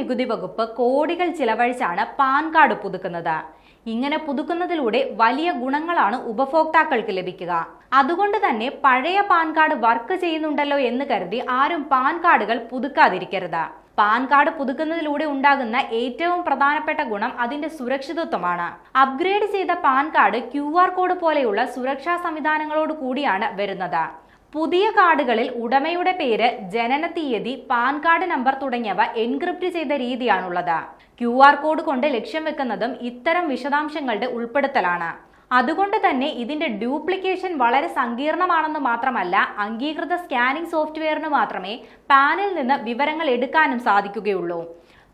നികുതി വകുപ്പ് കോടികൾ ചിലവഴിച്ചാണ് പാൻ കാർഡ് പുതുക്കുന്നത്. ഇങ്ങനെ പുതുക്കുന്നതിലൂടെ വലിയ ഗുണങ്ങളാണ് ഉപഭോക്താക്കൾക്ക് ലഭിക്കുക. അതുകൊണ്ട് തന്നെ പഴയ പാൻ കാർഡ് വർക്ക് ചെയ്യുന്നുണ്ടല്ലോ എന്ന് കരുതി ആരും പാൻ കാർഡുകൾ പുതുക്കാതിരിക്കരുത്. പാൻ കാർഡ് പുതുക്കുന്നതിലൂടെ ഉണ്ടാകുന്ന ഏറ്റവും പ്രധാനപ്പെട്ട ഗുണം അതിന്റെ സുരക്ഷിതത്വമാണ്. അപ്ഗ്രേഡ് ചെയ്ത പാൻ കാർഡ് QR കോഡ് പോലെയുള്ള സുരക്ഷാ സംവിധാനങ്ങളോട് കൂടിയാണ് വരുന്നത്. പുതിയ കാർഡുകളിൽ ഉടമയുടെ പേര്, ജനന തീയതി, പാൻ കാർഡ് നമ്പർ തുടങ്ങിയവ എൻക്രിപ്റ്റ് ചെയ്ത രീതിയാണുള്ളത്. QR കോഡ് കൊണ്ട് ലക്ഷ്യം വെക്കുന്നതും ഇത്തരം വിശദാംശങ്ങളുടെ ഉൾപ്പെടുത്തലാണ്. അതുകൊണ്ട് തന്നെ ഇതിന്റെ ഡ്യൂപ്ലിക്കേഷൻ വളരെ സങ്കീർണമാണെന്ന് മാത്രമല്ല, അംഗീകൃത സ്കാനിംഗ് സോഫ്റ്റ്വെയറിന് മാത്രമേ പാനിൽ നിന്ന് വിവരങ്ങൾ എടുക്കാനും സാധിക്കുകയുള്ളൂ.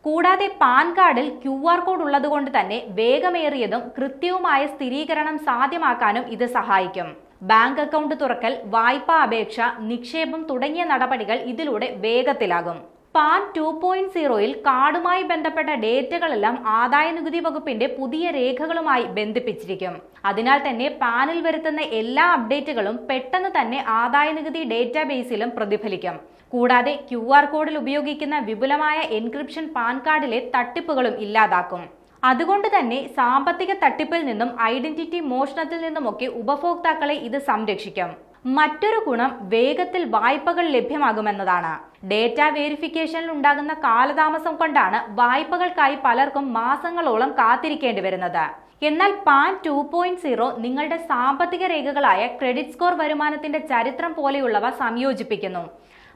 കൂടാതെ പാൻ കാർഡിൽ QR കോഡ് ഉള്ളതുകൊണ്ട് തന്നെ വേഗമേറിയതും കൃത്യവുമായ സ്ഥിരീകരണം സാധ്യമാക്കാനും ഇത് സഹായിക്കും. ബാങ്ക് അക്കൗണ്ട് തുറക്കൽ, വായ്പാ അപേക്ഷ, നിക്ഷേപം തുടങ്ങിയ നടപടികൾ ഇതിലൂടെ വേഗത്തിലാകും. പാൻ 2.0-ൽ കാർഡുമായി ബന്ധപ്പെട്ട ഡേറ്റകളെല്ലാം ആദായനികുതി വകുപ്പിന്റെ പുതിയ രേഖകളുമായി ബന്ധിപ്പിച്ചിരിക്കും. അതിനാൽ തന്നെ പാനിൽ വരുത്തുന്ന എല്ലാ അപ്ഡേറ്റുകളും പെട്ടെന്ന് തന്നെ ആദായനികുതി ഡേറ്റാബേസിലും പ്രതിഫലിക്കും. കൂടാതെ QR കോഡിൽ ഉപയോഗിക്കുന്ന വിപുലമായ എൻക്രിപ്ഷൻ പാൻ കാർഡിലെ തട്ടിപ്പുകളും ഇല്ലാതാക്കും. അതുകൊണ്ട് തന്നെ സാമ്പത്തിക തട്ടിപ്പിൽ നിന്നും ഐഡന്റിറ്റി മോഷണത്തിൽ നിന്നുമൊക്കെ ഉപഭോക്താക്കളെ ഇത് സംരക്ഷിക്കും. മറ്റൊരു ഗുണം വേഗത്തിൽ വായ്പകൾ ലഭ്യമാകുമെന്നതാണ്. ഡേറ്റ വെരിഫിക്കേഷനിൽ ഉണ്ടാകുന്ന കാലതാമസം കൊണ്ടാണ് വായ്പകൾക്കായി പലർക്കും മാസങ്ങളോളം കാത്തിരിക്കേണ്ടി വരുന്നത്. എന്നാൽ പാൻ 2.0 നിങ്ങളുടെ സാമ്പത്തിക രേഖകളായ ക്രെഡിറ്റ് സ്കോർ, വരുമാനത്തിന്റെ ചരിത്രം പോലെയുള്ളവ സംയോജിപ്പിക്കുന്നു.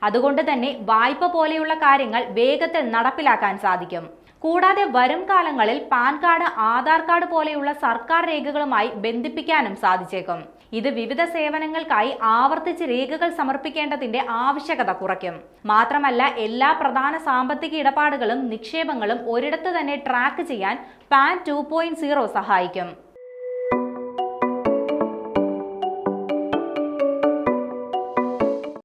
അതുകൊണ്ട് തന്നെ വായ്പ പോലെയുള്ള കാര്യങ്ങൾ വേഗത്തിൽ നടപ്പിലാക്കാൻ സാധിക്കും. കൂടാതെ വരും കാലങ്ങളിൽ പാൻ കാർഡ്, ആധാർ കാർഡ് പോലെയുള്ള സർക്കാർ രേഖകളുമായി ബന്ധിപ്പിക്കാനും സാധിച്ചേക്കും. ഇത് വിവിധ സേവനങ്ങൾക്കായി ആവർത്തിച്ച് രേഖകൾ സമർപ്പിക്കേണ്ടതിന്റെ ആവശ്യകത കുറയ്ക്കും. മാത്രമല്ല, എല്ലാ പ്രധാന സാമ്പത്തിക ഇടപാടുകളും നിക്ഷേപങ്ങളും ഒരിടത്ത് തന്നെ ട്രാക്ക് ചെയ്യാൻ പാൻ 2.0 സഹായിക്കും.